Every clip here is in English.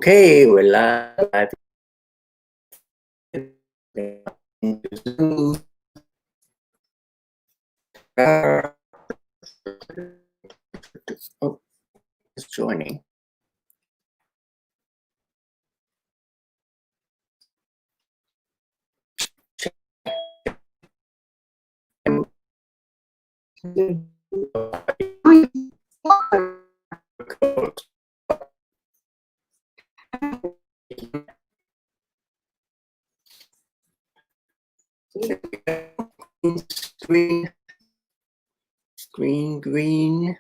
Okay, we're live. Oh, it's joining. Green.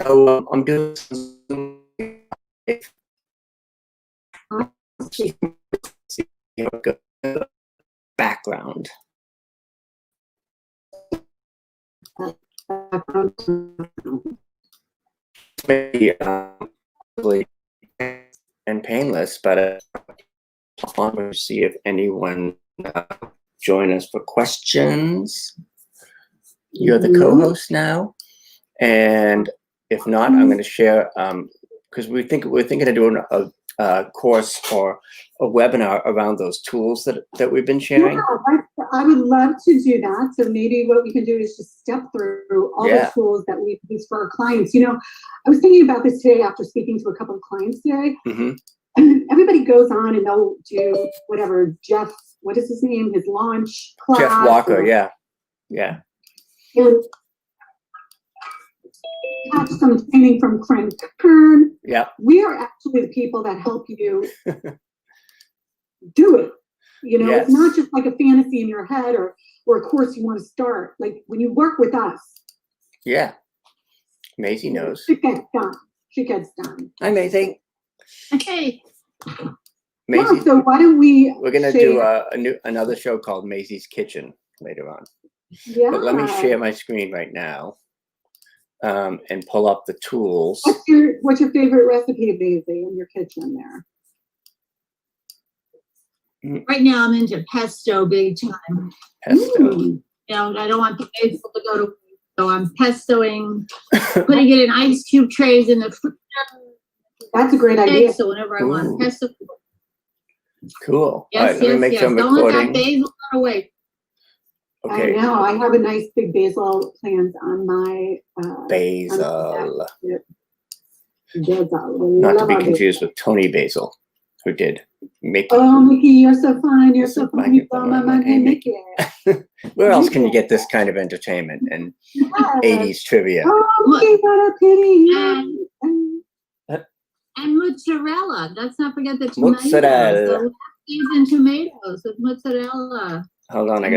So I'm doing some background. Maybe and painless, but I want to see if anyone join us for questions. You're the co-host now, and if not, I'm going to share because we're thinking of doing a course or a webinar around those tools that we've been sharing. Yeah, I would love to do that. So maybe what we can do is just step through all the tools that we use for our clients. You know, I was thinking about this today after speaking to a couple of clients today. And everybody goes on and they'll do whatever Jeff, what is his name? His launch class. Jeff Walker, yeah. And have some training from Frank Kern. Yeah. We are actually the people that help you do it. You know, it's not just like a fantasy in your head or a course you want to start. Like when you work with us. Yeah. Maisie knows. She gets done. She gets done. Hi, Maisie. Okay. Maisie, yeah, so why don't we're going to do another show called Maisie's Kitchen later on. Yeah. But let me share my screen right now and pull up the tools. What's your favorite recipe, Maisie, in your kitchen there? Right now I'm into pesto big time. Pesto. You know, I don't want the basil to go to waste, so I'm pestoing, putting it in ice cube trays in the freezer. That's a great idea. So whenever I want pesto. Cool. Yes, all right, let me make sure I'm don't let recording. that basil go away. Okay. I know. I have a nice big basil plant on my basil. Basil. Not to be confused with Tony Basil, who did Mickey. Oh, Mickey, you're so fine. You're so fine. You blow my mind, hey, Mickey. Where else can you get this kind of entertainment and 80s trivia? Oh, Mickey, what a pity. And mozzarella. Let's not forget the tomatoes. Mozzarella. So and tomatoes with mozzarella. Hold on, I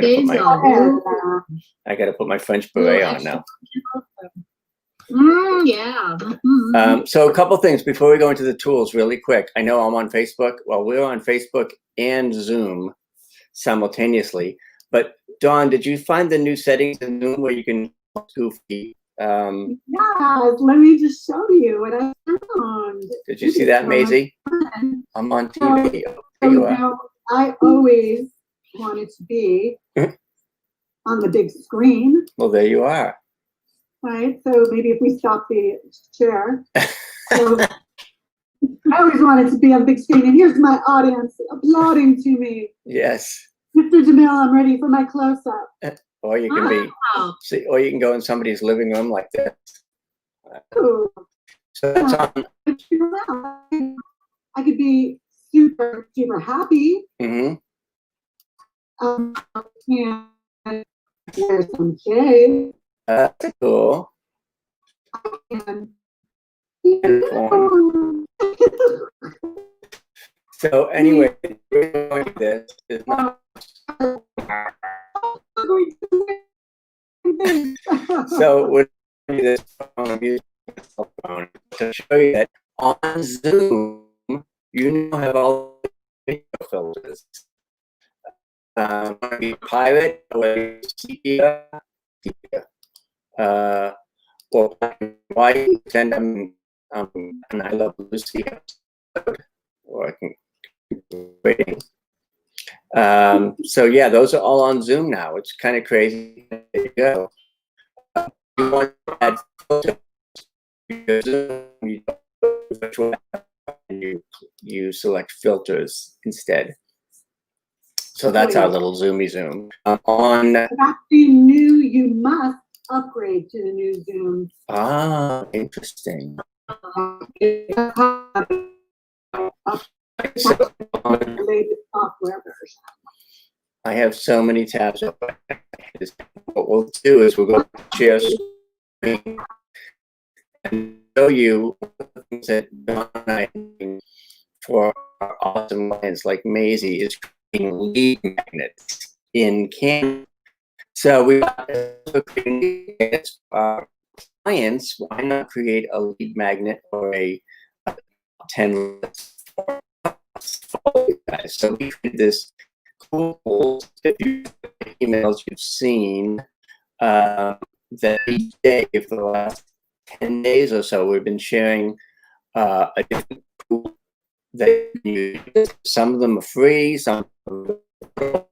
gotta put my French beret on now. Yeah. So a couple things before we go into the tools really quick. I know I'm on Facebook. Well, we're on Facebook and Zoom simultaneously. But Dawn, did you find the new settings in Zoom where you can goofy? Yes, let me just show you what I found. Did you see that, Maisie? I'm on TV. So now I always wanted to be on the big screen. Well, there you are. Right, so maybe if we stop the share. So I always wanted to be on big screen, and here's my audience applauding to me. Yes. Mr. Jamil, I'm ready for my close-up. Or you can or you can go in somebody's living room like this. Ooh. So that's on. I could be super, super happy. Mm-hmm. And there's some shade. That's cool. So anyway, we're going to this is not so we're going to this phone to show you that on Zoom you now have all the video filters. Be pirate or sepia, or white, send them and I love Lucy episode, or I can keep waiting. So yeah, those are all on Zoom now. It's kind of crazy. There you go. You want to add photos, you you select filters instead. So that's our little zoomy zoom. On That's the new, you must upgrade to the new Zoom. interesting. So, the latest software version. I have so many tabs open. What we'll do is we'll go to share screen and show you the things that Don and I are doing for our awesome clients like Maisie is creating lead magnets in Canva. So we creating magnets for our clients. Why not create a lead magnet or a 10 list for you guys? So we created this cool emails you've seen that each day for the last 10 days or so we've been sharing a different tool that you use. Some of them are free, some of them are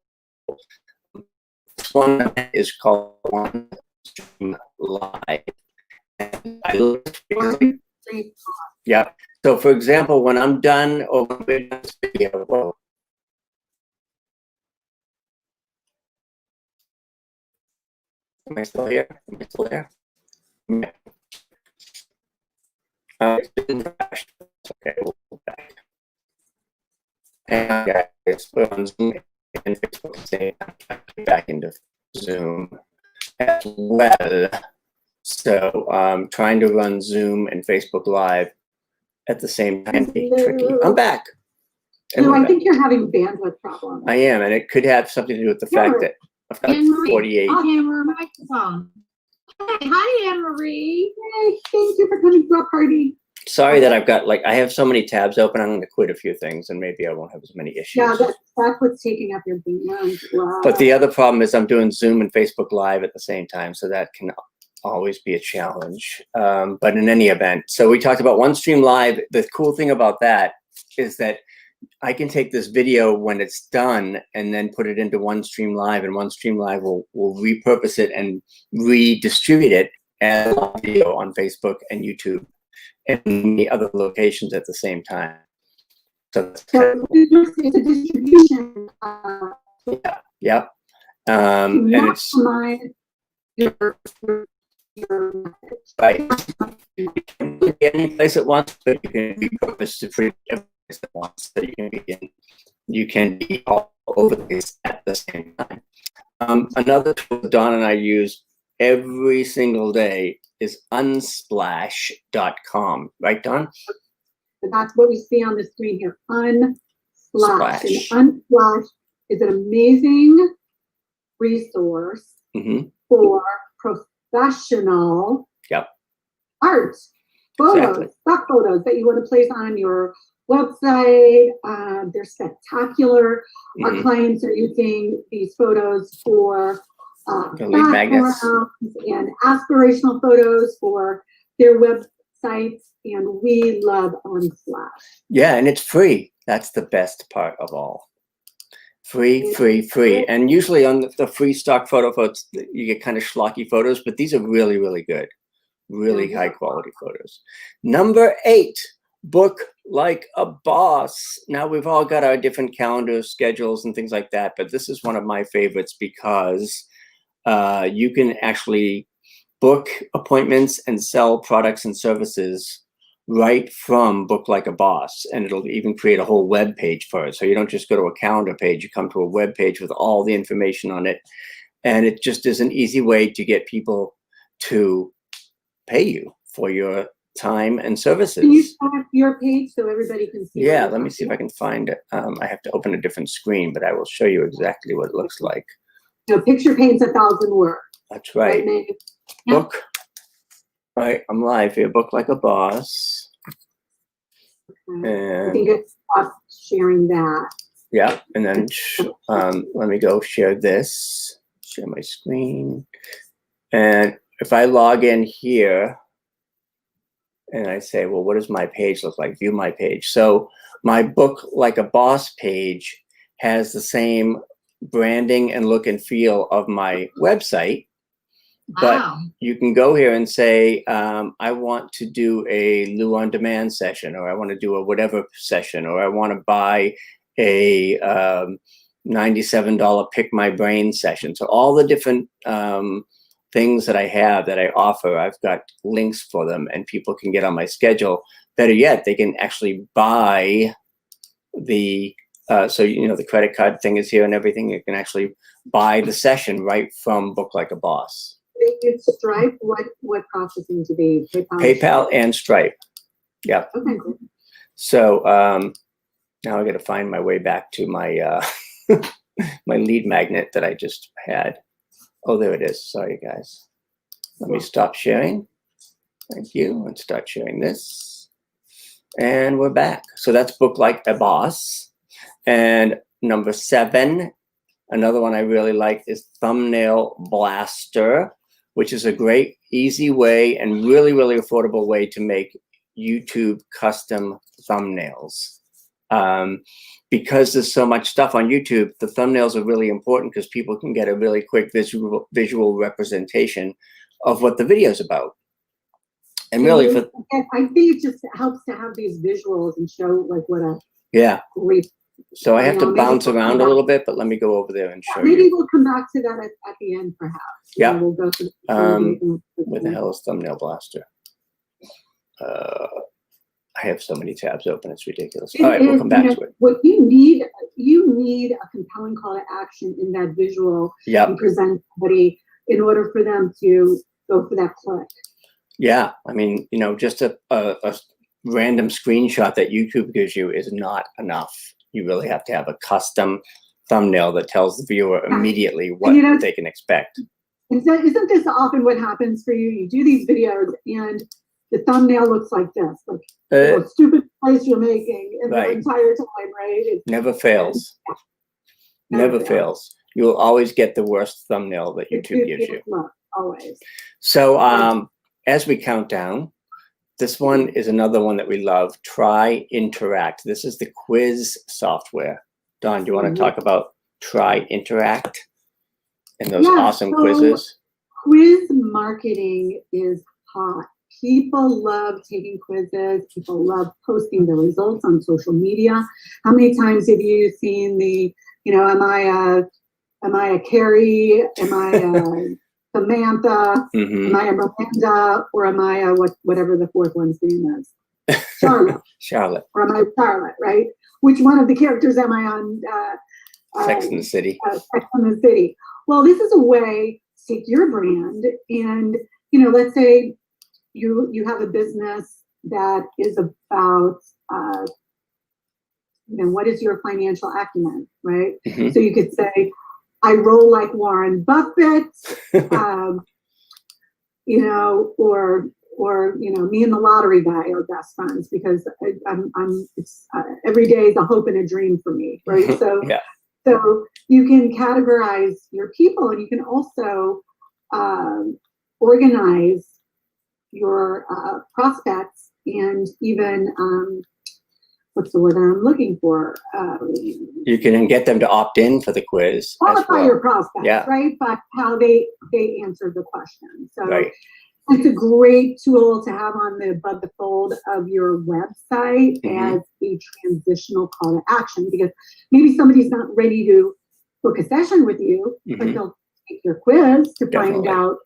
this one is called OneStream Live. And yeah. So for example, when I'm done or when we're done this video, whoa. Am I still here? Am I still there? Yeah. Okay, we'll go back. And guys, we're on Zoom and Facebook today. Back into Zoom as well. So trying to run Zoom and Facebook Live at the same time be tricky. I'm back. No, I think you're having bandwidth problems. I am, and it could have something to do with the fact that I've got 48. Camera, microphone. Hi, Anne-Marie. Hey, thank you for coming to our party. Sorry that I've got I have so many tabs open. I'm going to quit a few things, and maybe I won't have as many issues. Yeah, that's what's taking up your bandwidth. Wow. But the other problem is I'm doing Zoom and Facebook Live at the same time, so that can always be a challenge. But in any event, so we talked about OneStream Live. The cool thing about that is that I can take this video when it's done and then put it into OneStream Live, and OneStream Live will repurpose it and redistribute it as a video on Facebook and YouTube and many other locations at the same time. So it's a distribution. Yeah. And it's your right. You can be any place at once, but you can repurpose to free every place at once. So you can be all over the place at the same time. Another tool Don and I use every single day is unsplash.com. Right, Don? That's what we see on the screen here. Unsplash. Splash. And Unsplash is an amazing resource for professional art, photos, stock photos that you want to place on your website. They're spectacular. Our clients are using these photos for backgrounds and aspirational photos for their websites, and we love Unsplash. Yeah, and it's free. That's the best part of all. Free. And usually on the free stock photos, you get kind of schlocky photos, but these are really, really good. Really high quality photos. Number 8, book like a boss. Now we've all got our different calendar schedules and things like that, but this is one of my favorites because you can actually book appointments and sell products and services right from Book Like a Boss, and it'll even create a whole web page for it. So you don't just go to a calendar page, you come to a web page with all the information on it, and it just is an easy way to get people to pay you for your time and services. Can you start your page so everybody can see? Yeah, let me see if I can find it. I have to open a different screen, but I will show you exactly what it looks like. No, picture paints 1,000 words. That's right. Book. All right, I'm live here. Book Like a Boss. I think it's sharing that. Yeah, and then let me go share this. Share my screen. And if I log in here and I say, well, what does my page look like? View my page. So my Book Like a Boss page has the same branding and look and feel of my website. But Wow. you can go here and say, I want to do a Lou on Demand session, or I want to do a whatever session, or I want to buy a $97 Pick My Brain session. So all the different things that I have that I offer, I've got links for them, and people can get on my schedule. Better yet, they can actually buy the, so the credit card thing is here and everything. You can actually buy the session right from Book Like a Boss. It's Stripe. What processing do they PayPal and Stripe. Yeah. Okay, cool. So now I got to find my way back to my my lead magnet that I just had. Oh, there it is. Sorry, guys. Let me stop sharing. Thank you. And start sharing this. And we're back. So that's Book Like a Boss. And number 7, another one I really like is Thumbnail Blaster, which is a great, easy way and really, really affordable way to make YouTube custom thumbnails. Because there's so much stuff on YouTube, the thumbnails are really important because people can get a really quick visual representation of what the video is about. And really, I think it just helps to have these visuals and show like what a great. So I have to bounce around a little bit, but let me go over there and show you. Maybe we'll come back to that at the end, perhaps. Yeah. We'll go through where the hell is Thumbnail Blaster? I have so many tabs open, it's ridiculous. All right, we'll come back to it. What you need a compelling call to action in that visual and present somebody in order for them to go for that click. Yeah, I mean, just a random screenshot that YouTube gives you is not enough. You really have to have a custom thumbnail that tells the viewer immediately what they can expect. Isn't this often what happens for you? You do these videos and the thumbnail looks like this, like the stupid place you're making in the entire time, right? It never fails. Never fails. You will always get the worst thumbnail that YouTube gives you. Always. So as we count down, this one is another one that we love, Try Interact. This is the quiz software. Dawn, do you want to talk about Try Interact and those awesome quizzes? Quiz marketing is hot. People love taking quizzes. People love posting the results on social media. How many times have you seen the, am I a Carrie? Am I a Samantha? Am I a Miranda? Or am I a whatever the fourth one's name is? Charlotte. Charlotte. Or am I Charlotte, right? Which one of the characters am I on? Sex and the City. Sex and the City. Well, this is a way to take your brand and, let's say you have a business that is about, what is your financial acumen, right? So you could say, I roll like Warren Buffett, or me and the lottery guy are best friends because every day is a hope and a dream for me, right? So, so you can categorize your people, and you can also organize your prospects, and even what's the word I'm looking for? You can get them to opt in for the quiz. Qualify your prospects, right? But how they answer the question. So it's a great tool to have on the above the fold of your website as a transitional call to action, because maybe somebody's not ready to book a session with you, but they'll take your quiz to find out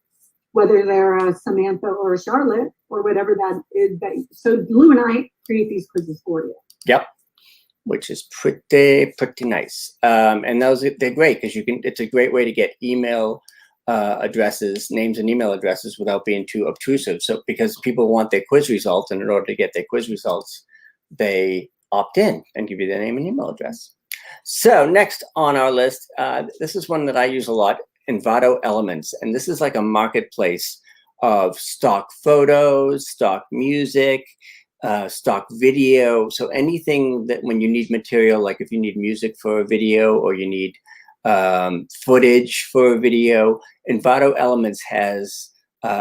whether they're a Samantha or a Charlotte or whatever that is. So Lou and I create these quizzes for you. Yep, which is pretty nice. And they're great because it's a great way to get email addresses, names and email addresses without being too obtrusive. So because people want their quiz results, and in order to get their quiz results, they opt in and give you their name and email address. So next on our list, this is one that I use a lot, Envato Elements. And this is like a marketplace of stock photos, stock music, stock video. So anything that when you need material, like if you need music for a video or you need footage for a video, Envato Elements has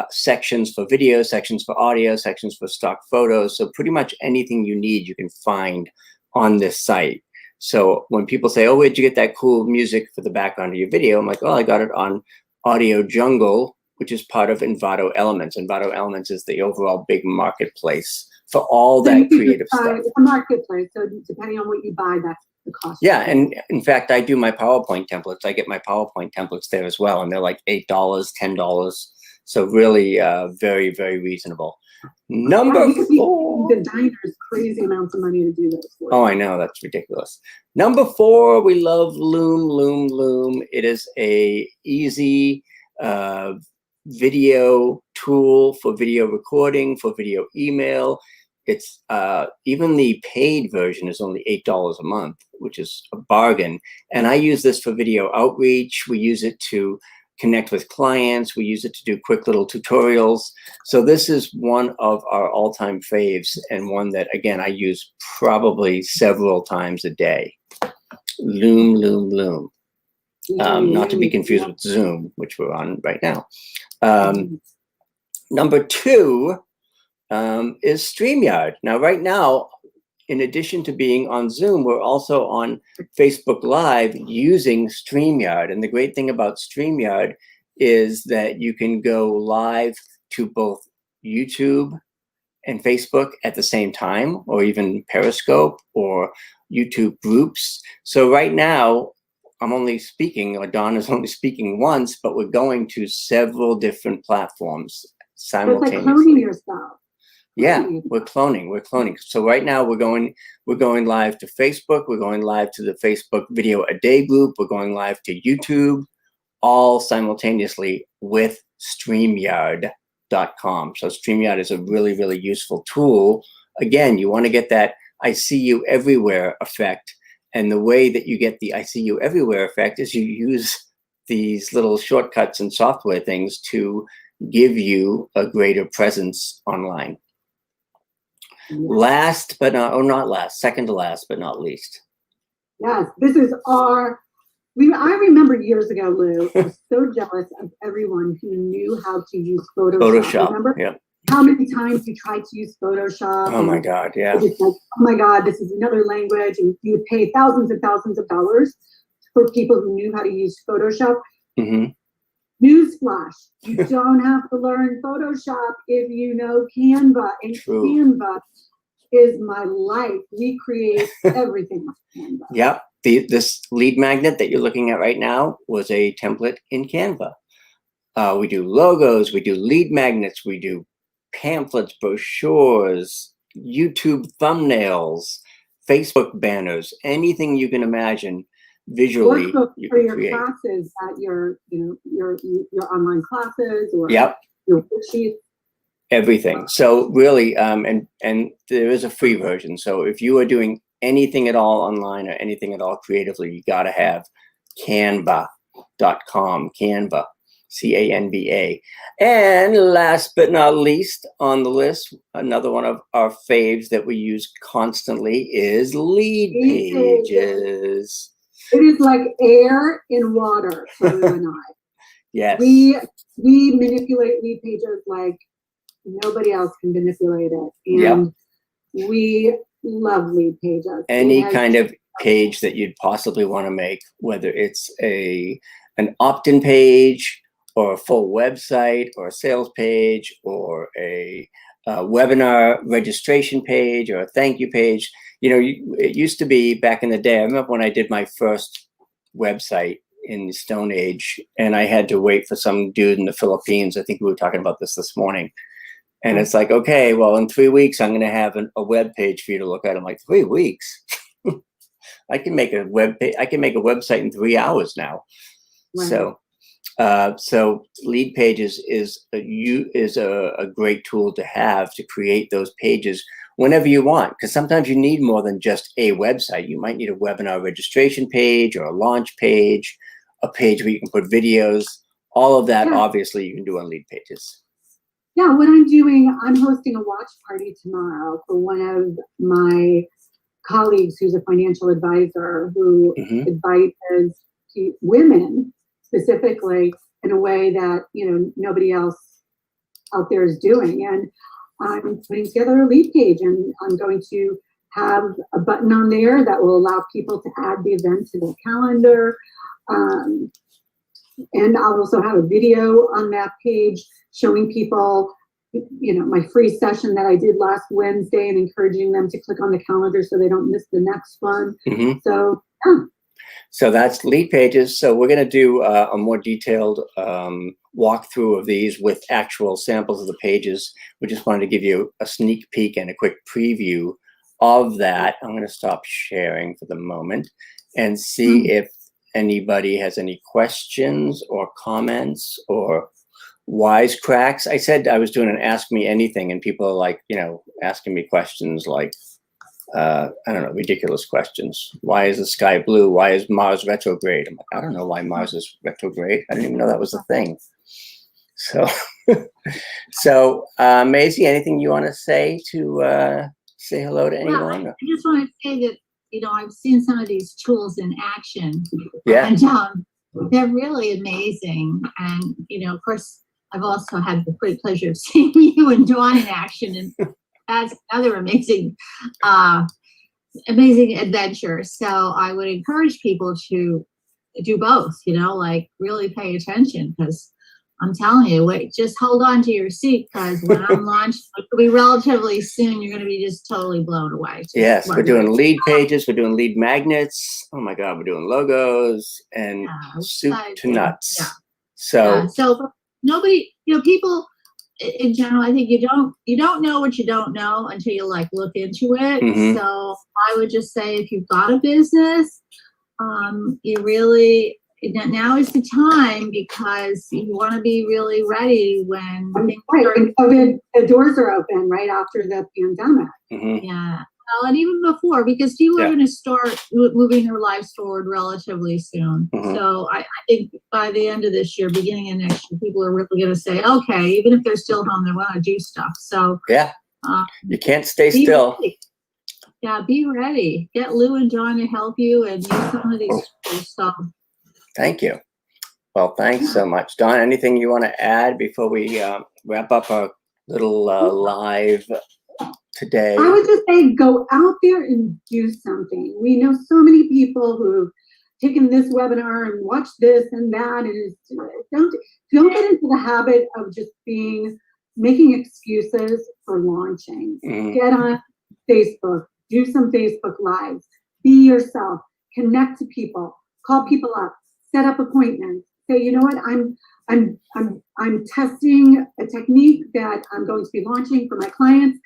sections for video, sections for audio, sections for stock photos. So pretty much anything you need, you can find on this site. So when people say, oh, where'd you get that cool music for the background of your video? I'm like, oh, I got it on Audio Jungle which is part of Envato Elements. Envato Elements is the overall big marketplace for all that creative stuff. It's a marketplace, so depending on what you buy, that's the cost. Yeah, and in fact, I do my PowerPoint templates. I get my PowerPoint templates there as well, and they're like $8, $10. So really, very, very reasonable. Number 4. Designers crazy amounts of money to do this. Oh, I know, that's ridiculous. Number 4, we love Loom. It is a easy video tool for video recording, for video email. It's even the paid version is only $8 a month, which is a bargain. And I use this for video outreach. We use it to connect with clients. We use it to do quick little tutorials. So this is one of our all-time faves, and one that, again, I use probably several times a day. Loom. Not to be confused with Zoom, which we're on right now. Number 2 is StreamYard. Now, right now, in addition to being on Zoom, we're also on Facebook Live using StreamYard. And the great thing about StreamYard is that you can go live to both YouTube and Facebook at the same time, or even Periscope or YouTube groups. So right now, I'm only speaking, or Dawn is only speaking once, but we're going to several different platforms simultaneously. It's like cloning yourself. Yeah, we're cloning. So right now we're going live to Facebook. We're going live to the Facebook Video a Day group. We're going live to YouTube, all simultaneously with StreamYard.com. So StreamYard is a really, really useful tool. Again, you want to get that I see you everywhere effect. And the way that you get the I see you everywhere effect is you use these little shortcuts and software things to give you a greater presence online. Last but not, or not last, second to last but not least. Yes, this is I remember years ago, Lou, I was so jealous of everyone who knew how to use Photoshop. Remember? Yeah. How many times you tried to use Photoshop? Oh my God, yeah. Like, oh my God, this is another language, and you would pay thousands and thousands of dollars for people who knew how to use Photoshop. Mm-hmm. Newsflash, you don't have to learn Photoshop if you know Canva. And True. Canva is my life. We create everything with Canva. Yep. This lead magnet that you're looking at right now was a template in Canva. We do logos, we do lead magnets, we do pamphlets, brochures, YouTube thumbnails, Facebook banners, anything you can imagine visually. Workbooks you for can your create. classes at your online classes, or Yep. your worksheets. Everything. So really, and there is a free version. So if you are doing anything at all online or anything at all creatively, you got to have Canva.com, Canva, Canva. And last but not least on the list, another one of our faves that we use constantly is Lead Pages. It is like air in water for you and I. Yes. We manipulate Lead Pages like nobody else can manipulate it. And we love Lead Pages. Any kind of page that you'd possibly want to make, whether it's an opt-in page or a full website or a sales page or a webinar registration page or a thank you page. You know, it used to be back in the day. I remember when I did my first website in the Stone Age, and I had to wait for some dude in the Philippines. I think we were talking about this morning. And it's like, okay, well, in 3 weeks, I'm going to have a web page for you to look at. I'm like, 3 weeks? I can make a web page. I can make a website in 3 hours now. Wow. So Lead Pages is a great tool to have to create those pages whenever you want, because sometimes you need more than just a website. You might need a webinar registration page or a launch page, a page where you can put videos. All of that, obviously, you can do on Lead Pages. Yeah, what I'm hosting a watch party tomorrow for one of my colleagues who's a financial advisor who advises women specifically in a way that, nobody else out there is doing. And I'm putting together a lead page, and I'm going to have a button on there that will allow people to add the event to their calendar. And I'll also have a video on that page showing people, my free session that I did last Wednesday and encouraging them to click on the calendar so they don't miss the next one. Mm-hmm. So, yeah. So that's Lead Pages. So we're going to do a more detailed walkthrough of these with actual samples of the pages. We just wanted to give you a sneak peek and a quick preview of that. I'm going to stop sharing for the moment and see if anybody has any questions or comments or wisecracks. I said I was doing an Ask Me Anything, and people are like, asking me questions like, I don't know, ridiculous questions. Why is the sky blue? Why is Mars retrograde? I'm like, I don't know why Mars is retrograde. I didn't even know that was a thing. So, Maisie, anything you want to say to say hello to anyone? I just want to say that, I've seen some of these tools in action. Yeah. And they're really amazing. And, of course, I've also had the great pleasure of seeing you and Dawn in action. And that's another amazing adventure. So I would encourage people to do both, really pay attention, because I'm telling you, just hold on to your seat, because when I'm launched, it'll be relatively soon, you're going to be just totally blown away. Yes, we're doing lead pages, we're doing lead magnets. Oh my God, we're doing logos and soup to nuts. Yeah. So nobody, people in general, I think you don't know what you don't know until you look into it. Mm-hmm. So I would just say, if you've got a business, now is the time, because you want to be really ready when the doors are open right after the pandemic. Mm-hmm. Yeah. Well, and even before, because people are going to start moving their lives forward relatively soon. Mm-hmm. So I think by the end of this year, beginning of next year, people are really going to say, okay, even if they're still home, they want to do stuff. So you can't stay still. Ready. Yeah, be ready. Get Lou and John to help you and use some of these tools. So. Thank you. Well, thanks so much. Dawn, anything you want to add before we wrap up our little live today? I would just say, go out there and do something. We know so many people who've taken this webinar and watched this and that, and don't get into the habit of just making excuses for launching. Mm-hmm. Get on Facebook, do some Facebook Lives, be yourself, connect to people, call people up, set up appointments. Say, you know what, I'm testing a technique that I'm going to be launching for my clients.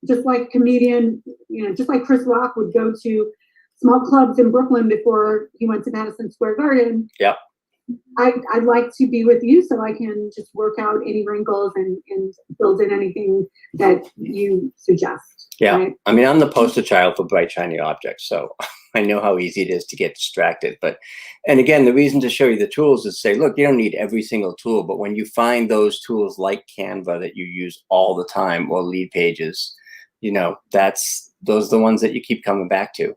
Just like just like Chris Rock would go to small clubs in Brooklyn before he went to Madison Square Garden. Yep. I'd like to be with you so I can just work out any wrinkles and build in anything that you suggest. Yeah. Right? I mean, I'm the poster child for bright, shiny objects, so I know how easy it is to get distracted. And again, the reason to show you the tools is to say, look, you don't need every single tool, but when you find those tools like Canva that you use all the time, or Lead Pages, those are the ones that you keep coming back to.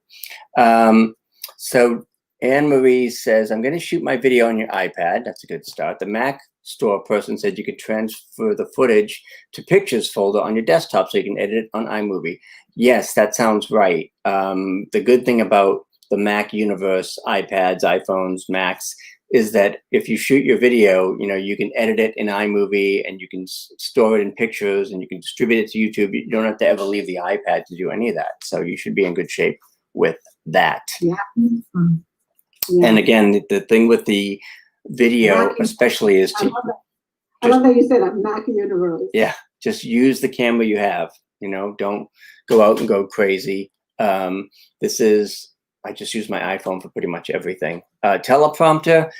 So Anne Marie says, I'm going to shoot my video on your iPad. That's a good start. The Mac store person said you could transfer the footage to pictures folder on your desktop so you can edit it on iMovie. Yes, that sounds right. The good thing about the Mac universe, iPads, iPhones, Macs, is that if you shoot your video, you can edit it in iMovie and you can store it in pictures and you can distribute it to YouTube. You don't have to ever leave the iPad to do any of that. So you should be in good shape with that. Yeah. Mm-hmm. Yeah. And again, the thing with the video especially is to... I love that you said that, Mac universe. Yeah, just use the camera you have. Don't go out and go crazy. I just use my iPhone for pretty much everything. Teleprompter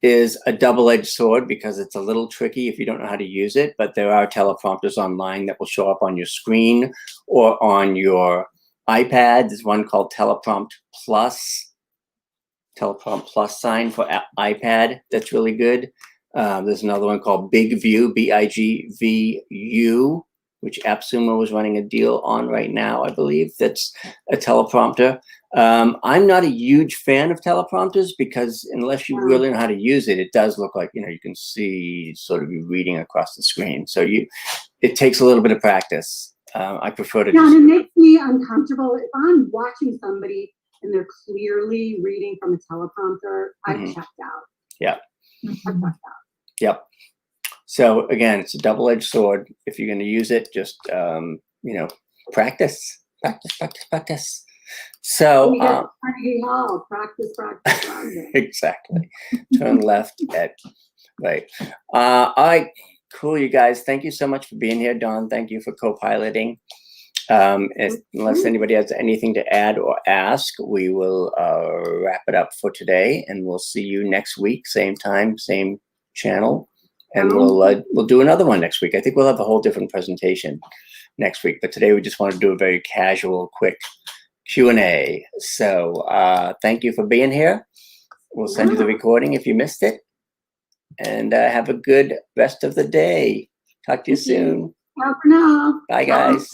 is a double-edged sword because it's a little tricky if you don't know how to use it, but there are teleprompters online that will show up on your screen or on your iPad. There's one called Teleprompt Plus sign for iPad. That's really good. There's another one called BigView, BIGVU, which AppSumo was running a deal on right now, I believe. That's a teleprompter. I'm not a huge fan of teleprompters because unless you really know how to use it, it does look like, you can see sort of you reading across the screen. So it takes a little bit of practice. I prefer to. Yeah, and it makes me uncomfortable if I'm watching somebody and they're clearly reading from a teleprompter. I've checked out. Yeah. Mhm. Yep. So again, it's a double-edged sword. If you're going to use it, just practice. So We get Carnegie Hall, practice. exactly. Turn left at right. All right, cool, you guys. Thank you so much for being here, Dawn. Thank you for co-piloting. Unless anybody has anything to add or ask, we will wrap it up for today, and we'll see you next week, same time, same channel, and we'll do another one next week. I think we'll have a whole different presentation next week, but today we just want to do a very casual, quick Q&A. So thank you for being here. We'll send you the recording if you missed it, and have a good rest of the day. Talk to you soon. Bye for now. Bye, guys.